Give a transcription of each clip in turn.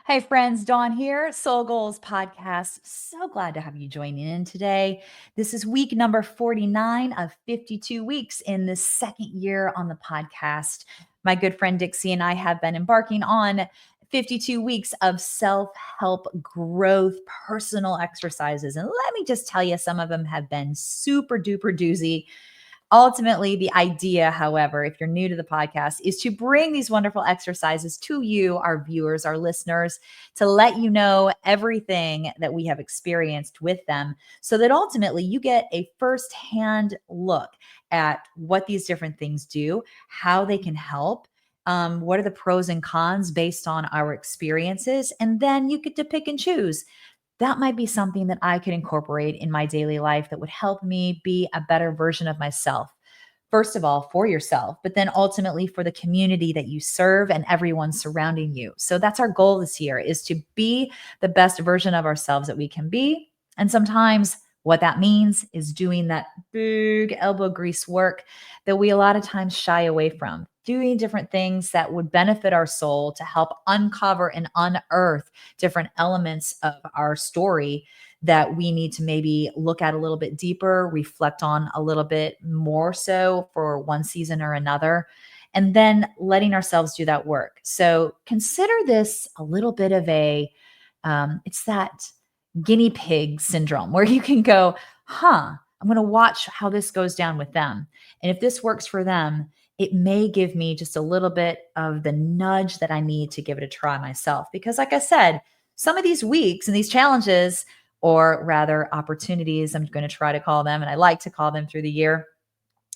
Hey friends, Dawn here, Soul Goals Podcast. So glad to have you joining in today. This is week number 49 of 52 weeks in this second year on the podcast. My good friend Dixie and I have been embarking on 52 weeks of self help growth, personal exercises. And let me just tell you, some of them have been super duper doozy. Ultimately, the idea, however, if you're new to the podcast, is to bring these wonderful exercises to you, our viewers, our listeners, to let you know everything that we have experienced with them so that ultimately you get a firsthand look at what these different things do, how they can help. What are the pros and cons based on our experiences? And then you get to pick and choose. That might be something that I could incorporate in my daily life that would help me be a better version of myself. First of all, for yourself, but then ultimately for the community that you serve and everyone surrounding you. So that's our goal this year, is to be the best version of ourselves that we can be. And sometimes what that means is doing that big elbow grease work that we a lot of times shy away from, doing different things that would benefit our soul to help uncover and unearth different elements of our story that we need to maybe look at a little bit deeper, reflect on a little bit more so for one season or another, and then letting ourselves do that work. So consider this a little bit of it's that guinea pig syndrome where you can go, I'm going to watch how this goes down with them. And if this works for them, it may give me just a little bit of the nudge that I need to give it a try myself. Because, like I said, some of these weeks and these challenges, or rather opportunities, I'm going to try to call them, and I like to call them through the year,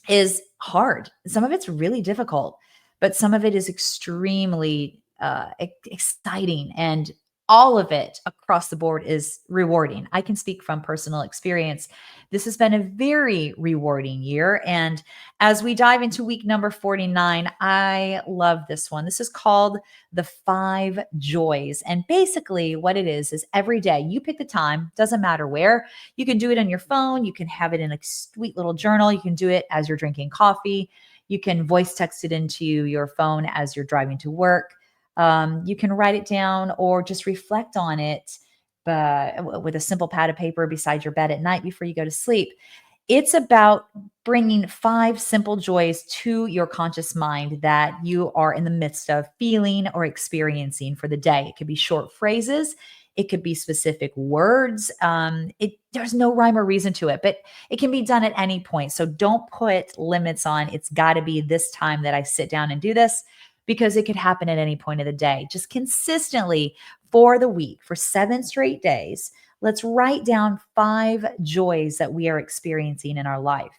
is hard. Some of it's really difficult, but some of it is extremely exciting, and all of it across the board is rewarding. I can speak from personal experience. This has been a very rewarding year. And as we dive into week number 49, I love this one. This is called the 5 joys. And basically, what it is every day you pick the time, doesn't matter where. You can do it on your phone. You can have it in a sweet little journal. You can do it as you're drinking coffee. You can voice text it into your phone as you're driving to work. You can write it down or just reflect on it with a simple pad of paper beside your bed at night before you go to sleep. It's about bringing 5 simple joys to your conscious mind that you are in the midst of feeling or experiencing for the day. It could be short phrases. It could be specific words. There's no rhyme or reason to it, but it can be done at any point. So don't put limits on it's got to be this time that I sit down and do this, because it could happen at any point of the day. Just consistently for the week, for 7 straight days, let's write down 5 joys that we are experiencing in our life.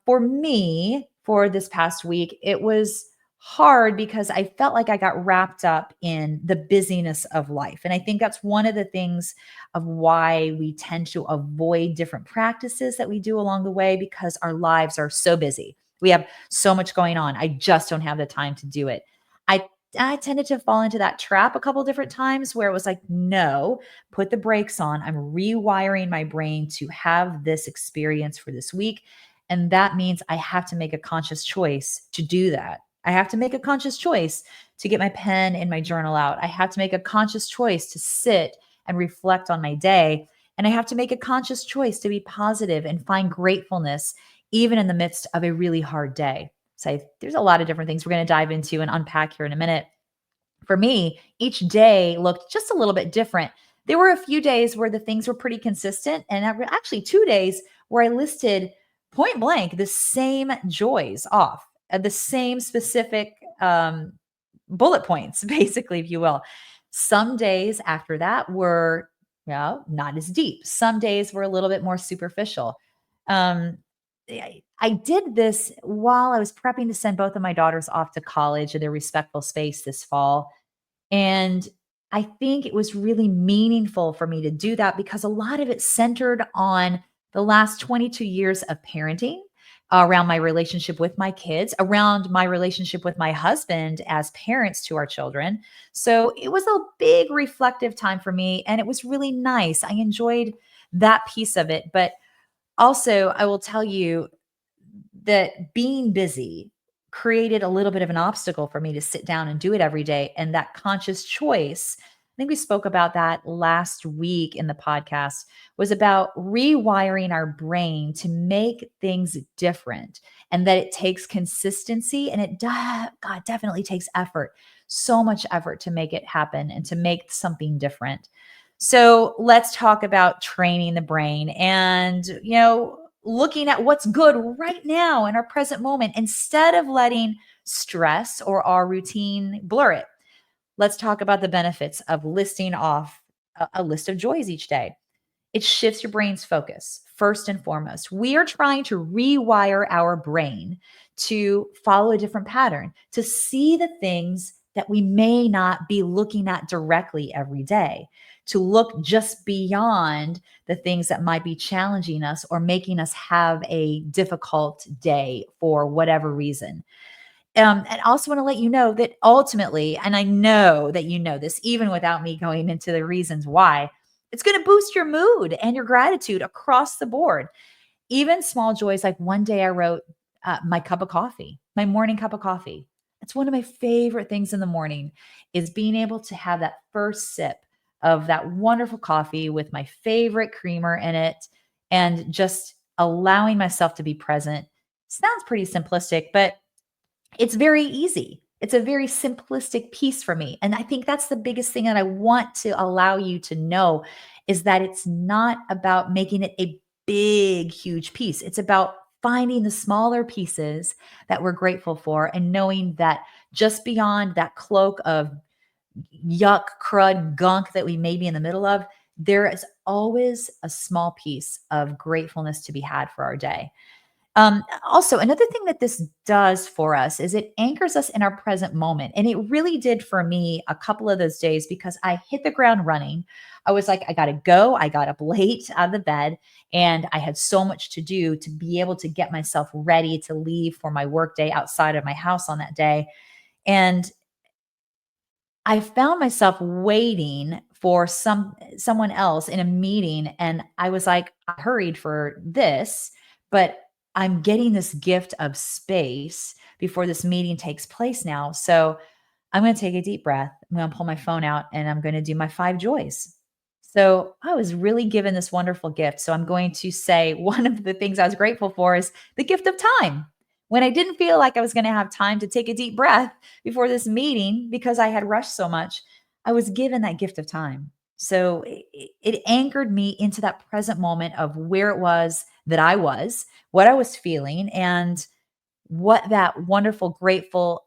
For me, for this past week, it was hard because I felt like I got wrapped up in the busyness of life. And I think that's one of the things of why we tend to avoid different practices that we do along the way, because our lives are so busy. We have so much going on. I just don't have the time to do it. I I tended to fall into that trap a couple different times where it was like, no, put the brakes on. I'm rewiring my brain to have this experience for this week. And that means I have to make a conscious choice to do that. I have to make a conscious choice to get my pen and my journal out. I have to make a conscious choice to sit and reflect on my day. And I have to make a conscious choice to be positive and find gratefulness, even in the midst of a really hard day. So there's a lot of different things we're going to dive into and unpack here in a minute. For me, each day looked just a little bit different. There were a few days where the things were pretty consistent, and actually 2 days where I listed point blank the same joys off, the same specific bullet points, basically, if you will. Some days after that were, not as deep. Some days were a little bit more superficial. Um, I did this while I was prepping to send both of my daughters off to college in their respectful space this fall. And I think it was really meaningful for me to do that because a lot of it centered on the last 22 years of parenting, around my relationship with my kids, around my relationship with my husband as parents to our children. So it was a big reflective time for me, and it was really nice. I enjoyed that piece of it. But also, I will tell you that being busy created a little bit of an obstacle for me to sit down and do it every day. And that conscious choice think we spoke about that last week in the podcast, was about rewiring our brain to make things different, and that it takes consistency, and God definitely takes effort, so much effort to make it happen and to make something different. So let's talk about training the brain and, looking at what's good right now in our present moment instead of letting stress or our routine blur it. Let's talk about the benefits of listing off a list of joys each day. It shifts your brain's focus. First and foremost, we are trying to rewire our brain to follow a different pattern, to see the things that we may not be looking at directly every day, to look just beyond the things that might be challenging us or making us have a difficult day for whatever reason. And I also want to let you know that ultimately, and I know that you know this, even without me going into the reasons why, it's going to boost your mood and your gratitude across the board. Even small joys, like one day I wrote my cup of coffee, my morning cup of coffee. It's one of my favorite things in the morning is being able to have that first sip of that wonderful coffee with my favorite creamer in it and just allowing myself to be present. Sounds pretty simplistic, but it's very easy. It's a very simplistic piece for me. And I think that's the biggest thing that I want to allow you to know is that it's not about making it a big, huge piece. It's about finding the smaller pieces that we're grateful for and knowing that just beyond that cloak of yuck, crud, gunk that we may be in the middle of, there is always a small piece of gratefulness to be had for our day. Also, another thing that this does for us is it anchors us in our present moment. And it really did for me a couple of those days because I hit the ground running. I was like, I got to go. I got up late out of the bed and I had so much to do to be able to get myself ready to leave for my work day outside of my house on that day. And I found myself waiting for someone else in a meeting and I was like, I hurried for this, but I'm getting this gift of space before this meeting takes place now. So I'm going to take a deep breath. I'm going to pull my phone out and I'm going to do my 5 joys. So I was really given this wonderful gift. So I'm going to say one of the things I was grateful for is the gift of time. When I didn't feel like I was going to have time to take a deep breath before this meeting because I had rushed so much, I was given that gift of time. So it anchored me into that present moment of where it was that I was, what I was feeling, and what that wonderful, grateful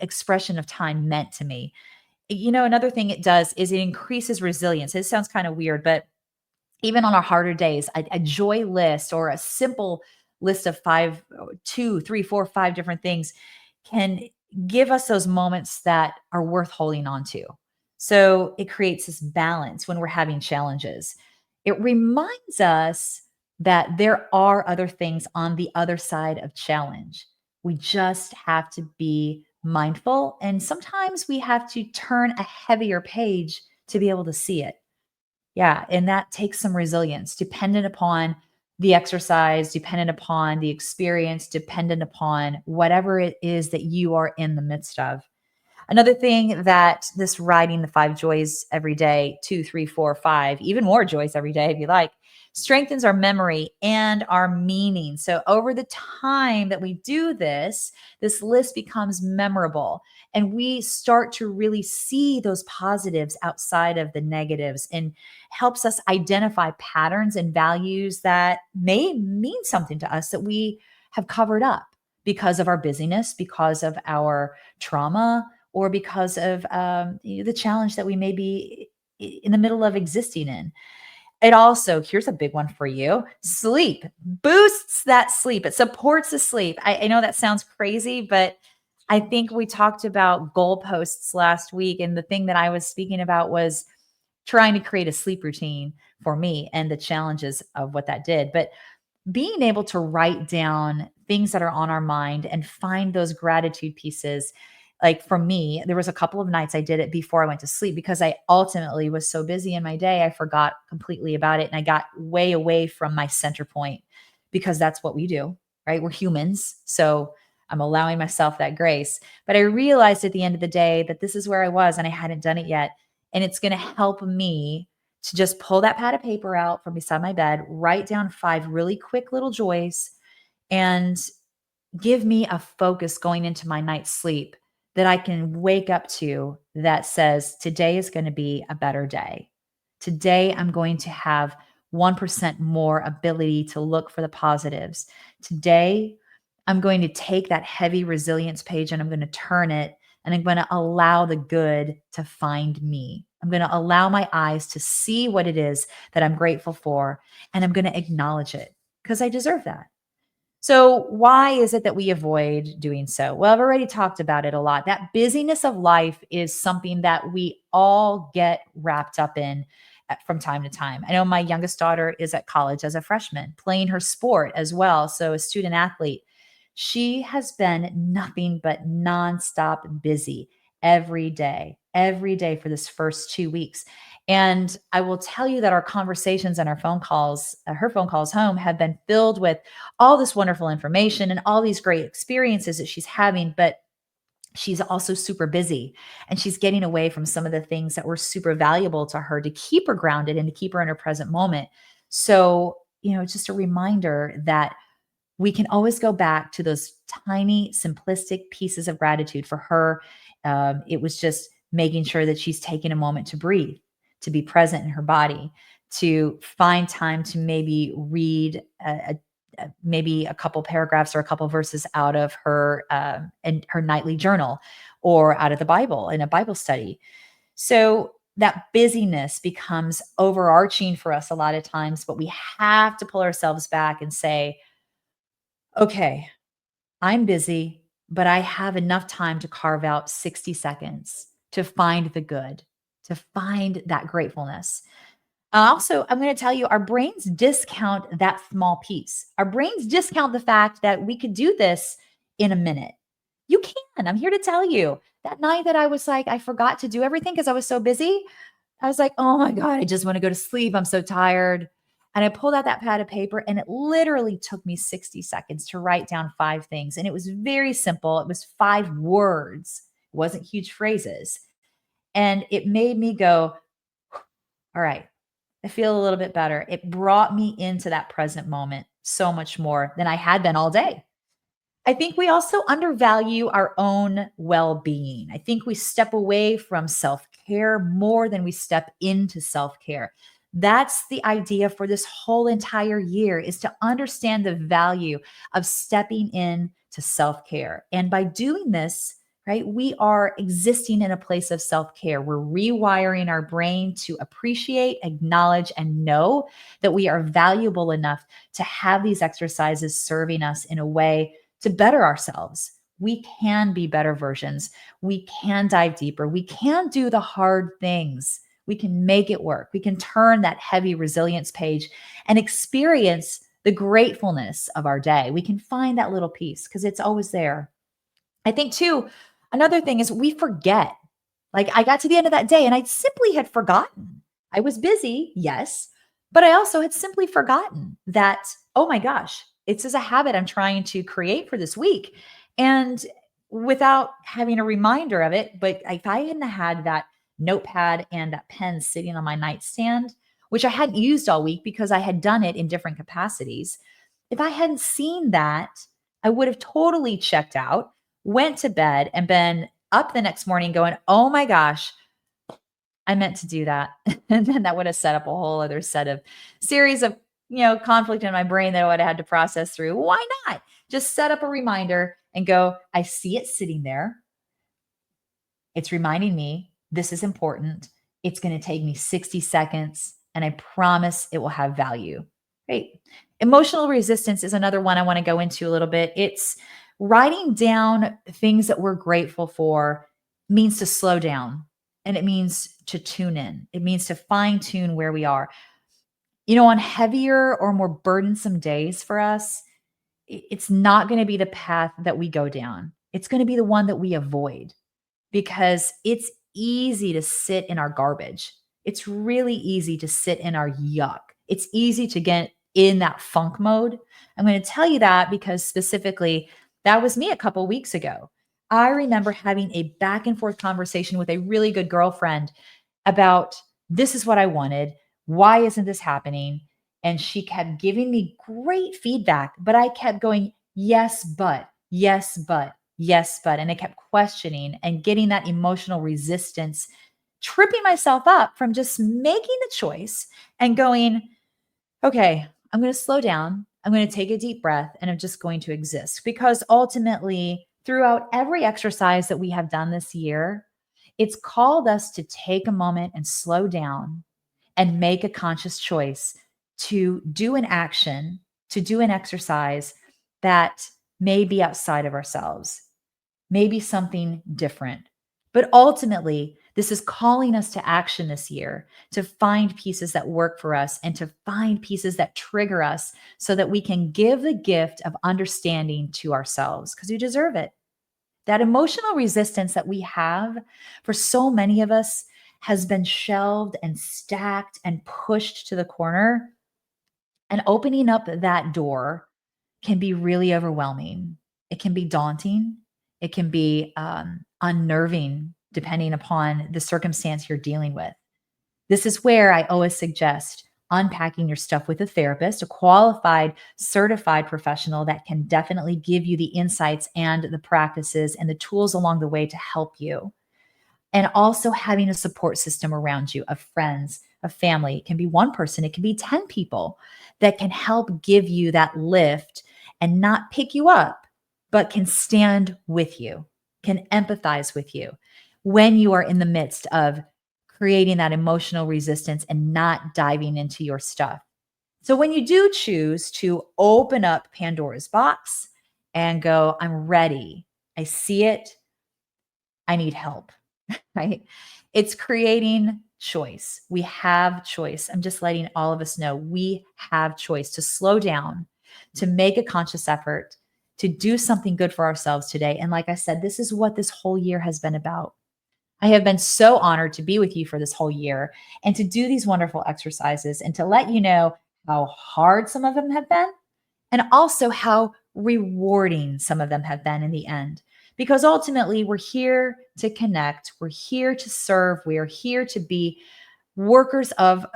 expression of time meant to me. Another thing it does is it increases resilience. It sounds kind of weird, but even on our harder days, a joy list or a simple list of five, two, three, four, five different things can give us those moments that are worth holding on to. So it creates this balance when we're having challenges. It reminds us that there are other things on the other side of challenge. We just have to be mindful. And sometimes we have to turn a heavier page to be able to see it. Yeah, and that takes some resilience dependent upon the exercise, dependent upon the experience, dependent upon whatever it is that you are in the midst of. Another thing that this writing the 5 joys every day, two, three, four, five, even more joys every day, if you like, strengthens our memory and our meaning. So over the time that we do this, this list becomes memorable and we start to really see those positives outside of the negatives and helps us identify patterns and values that may mean something to us that we have covered up because of our busyness, because of our trauma, or because of the challenge that we may be in the middle of existing in. It also, here's a big one for you, sleep boosts that sleep. It supports the sleep. I know that sounds crazy, but I think we talked about goalposts last week. And the thing that I was speaking about was trying to create a sleep routine for me and the challenges of what that did. But being able to write down things that are on our mind and find those gratitude pieces. Like for me, there was a couple of nights I did it before I went to sleep because I ultimately was so busy in my day, I forgot completely about it. And I got way away from my center point because that's what we do, right? We're humans. So I'm allowing myself that grace. But I realized at the end of the day that this is where I was and I hadn't done it yet. And it's going to help me to just pull that pad of paper out from beside my bed, write down 5 really quick little joys, and give me a focus going into my night's sleep that I can wake up to that says, today is going to be a better day. Today, I'm going to have 1% more ability to look for the positives. Today, I'm going to take that heavy resilience page and I'm going to turn it and I'm going to allow the good to find me. I'm going to allow my eyes to see what it is that I'm grateful for and I'm going to acknowledge it because I deserve that. So, why is it that we avoid doing so? Well, I've already talked about it a lot. That busyness of life is something that we all get wrapped up in from time to time. I know my youngest daughter is at college as a freshman, playing her sport as well. So, a student athlete. She has been nothing but nonstop busy every day for this first 2 weeks. And I will tell you that our conversations and our phone calls, her phone calls home, have been filled with all this wonderful information and all these great experiences that she's having, but she's also super busy and she's getting away from some of the things that were super valuable to her to keep her grounded and to keep her in her present moment. So, it's just a reminder that we can always go back to those tiny, simplistic pieces of gratitude for her. It was just making sure that she's taking a moment to breathe, to be present in her body, to find time to maybe read maybe a couple paragraphs or a couple verses out of her and her nightly journal or out of the Bible in a Bible study. So that busyness becomes overarching for us a lot of times, but we have to pull ourselves back and say, okay, I'm busy, but I have enough time to carve out 60 seconds to find the good, to find that gratefulness. Also, I'm going to tell you, our brains discount that small piece. Our brains discount the fact that we could do this in a minute. You can. I'm here to tell you that night that I was like, I forgot to do everything because I was so busy. I was like, oh my God, I just want to go to sleep. I'm so tired. And I pulled out that pad of paper and it literally took me 60 seconds to write down 5 things. And it was very simple. It was 5 words, it wasn't huge phrases. And it made me go, all right, I feel a little bit better. It brought me into that present moment so much more than I had been all day. I think we also undervalue our own well being. I think we step away from self care more than we step into self care. That's the idea for this whole entire year is to understand the value of stepping in to self care. And by doing this, right, we are existing in a place of self care. We're rewiring our brain to appreciate, acknowledge, and know that we are valuable enough to have these exercises serving us in a way to better ourselves. We can be better versions. We can dive deeper. We can do the hard things. We can make it work. We can turn that heavy resilience page and experience the gratefulness of our day. We can find that little piece because it's always there. I think, too, another thing is we forget. Like I got to the end of that day and I simply had forgotten. I was busy, yes, but I also had simply forgotten that, oh my gosh, it's as a habit I'm trying to create for this week. And without having a reminder of it, but if I hadn't had that notepad and that pen sitting on my nightstand, which I hadn't used all week because I had done it in different capacities, if I hadn't seen that, I would have totally checked out, went to bed, and been up the next morning going, oh my gosh, I meant to do that. And then that would have set up a whole other set of series of, conflict in my brain that I would have had to process through. Why not? Just set up a reminder and go, I see it sitting there. It's reminding me this is important. It's going to take me 60 seconds and I promise it will have value. Great. Emotional resistance is another one I want to go into a little bit. It's writing down things that we're grateful for means to slow down and it means to tune in. It means to fine tune where we are. On heavier or more burdensome days for us, it's not going to be the path that we go down. It's going to be the one that we avoid because it's easy to sit in our garbage. It's really easy to sit in our yuck. It's easy to get in that funk mode. I'm going to tell you that because specifically, that was me a couple weeks ago. I remember having a back and forth conversation with a really good girlfriend about this is what I wanted. Why isn't this happening? And she kept giving me great feedback, but I kept going, yes, but, yes, but, yes, but. And I kept questioning and getting that emotional resistance, tripping myself up from just making the choice and going, okay, I'm going to slow down. I'm going to take a deep breath and I'm just going to exist. Because ultimately, throughout every exercise that we have done this year, it's called us to take a moment and slow down and make a conscious choice to do an action, to do an exercise that may be outside of ourselves, maybe something different. But ultimately, this is calling us to action this year to find pieces that work for us and to find pieces that trigger us so that we can give the gift of understanding to ourselves because we deserve it. That emotional resistance that we have for so many of us has been shelved and stacked and pushed to the corner. And opening up that door can be really overwhelming. It can be daunting. It can be unnerving, depending upon the circumstance you're dealing with. This is where I always suggest unpacking your stuff with a therapist, a qualified, certified professional that can definitely give you the insights and the practices and the tools along the way to help you. And also having a support system around you of friends, of family. It can be one person, it can be 10 people that can help give you that lift and not pick you up, but can stand with you, can empathize with you when you are in the midst of creating that emotional resistance and not diving into your stuff. So when you do choose to open up Pandora's box and go, I'm ready, I see it, I need help, right? It's creating choice. We have choice. I'm just letting all of us know we have choice to slow down, to make a conscious effort, to do something good for ourselves today. And like I said, this is what this whole year has been about. I have been so honored to be with you for this whole year and to do these wonderful exercises and to let you know how hard some of them have been and also how rewarding some of them have been in the end. Because ultimately, we're here to connect, we're here to serve, we are here to be workers of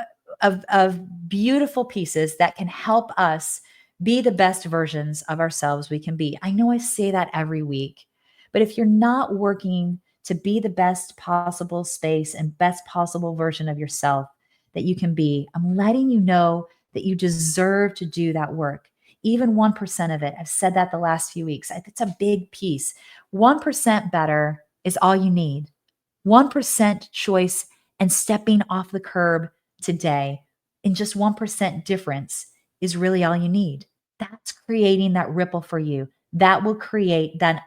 beautiful pieces that can help us be the best versions of ourselves we can be. I know I say that every week, but if you're not working to be the best possible space and best possible version of yourself that you can be, I'm letting you know that you deserve to do that work. Even 1% of it. I've said that the last few weeks. It's a big piece. 1% better is all you need. 1% choice and stepping off the curb today in just 1% difference is really all you need. That's creating that ripple for you. That will create that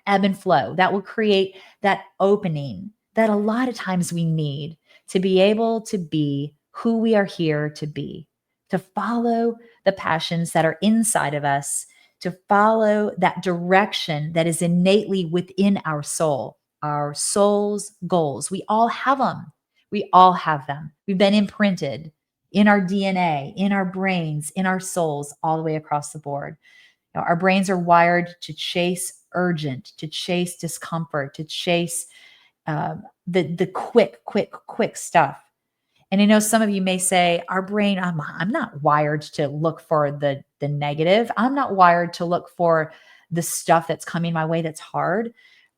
ebb and flow that will create that opening that a lot of times we need to be able to be who we are here to be, to follow the passions that are inside of us, to follow that direction that is innately within our soul's goals. We all have them. We all have them. We've been imprinted in our DNA, in our brains, in our souls, all the way across the board. Our brains are wired to chase urgent, to chase discomfort, to chase the quick stuff. And I know some of you may say, "Our brain, I'm not wired to look for the negative. I'm not wired to look for the stuff that's coming my way that's hard."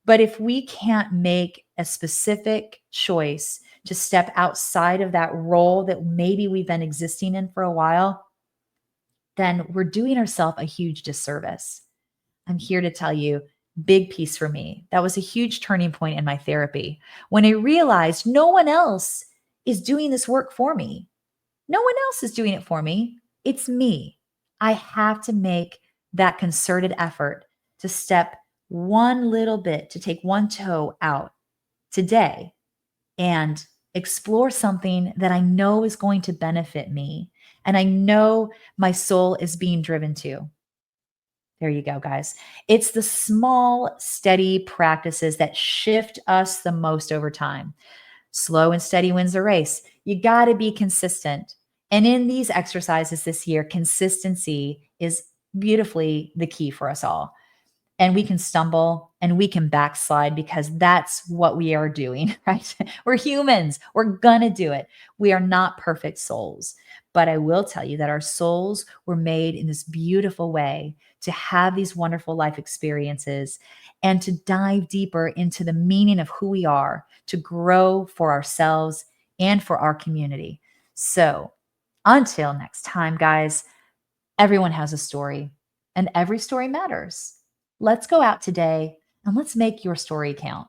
But if we can't make a specific choice to step outside of that role that maybe we've been existing in for a while, then we're doing ourselves a huge disservice. I'm here to tell you, big piece for me. That was a huge turning point in my therapy when I realized no one else is doing this work for me. No one else is doing it for me. It's me. I have to make that concerted effort to step one little bit, to take one toe out today and explore something that I know is going to benefit me. And I know my soul is being driven to. There you go, guys. It's the small, steady practices that shift us the most over time. Slow and steady wins the race. You got to be consistent. And in these exercises this year, consistency is beautifully the key for us all. and we can stumble and we can backslide because that's what we are doing, right? We're humans. We're going to do it. We are not perfect souls. But I will tell you that our souls were made in this beautiful way to have these wonderful life experiences and to dive deeper into the meaning of who we are, to grow for ourselves and for our community. So until next time, guys, everyone has a story and every story matters. Let's go out today and let's make your story count.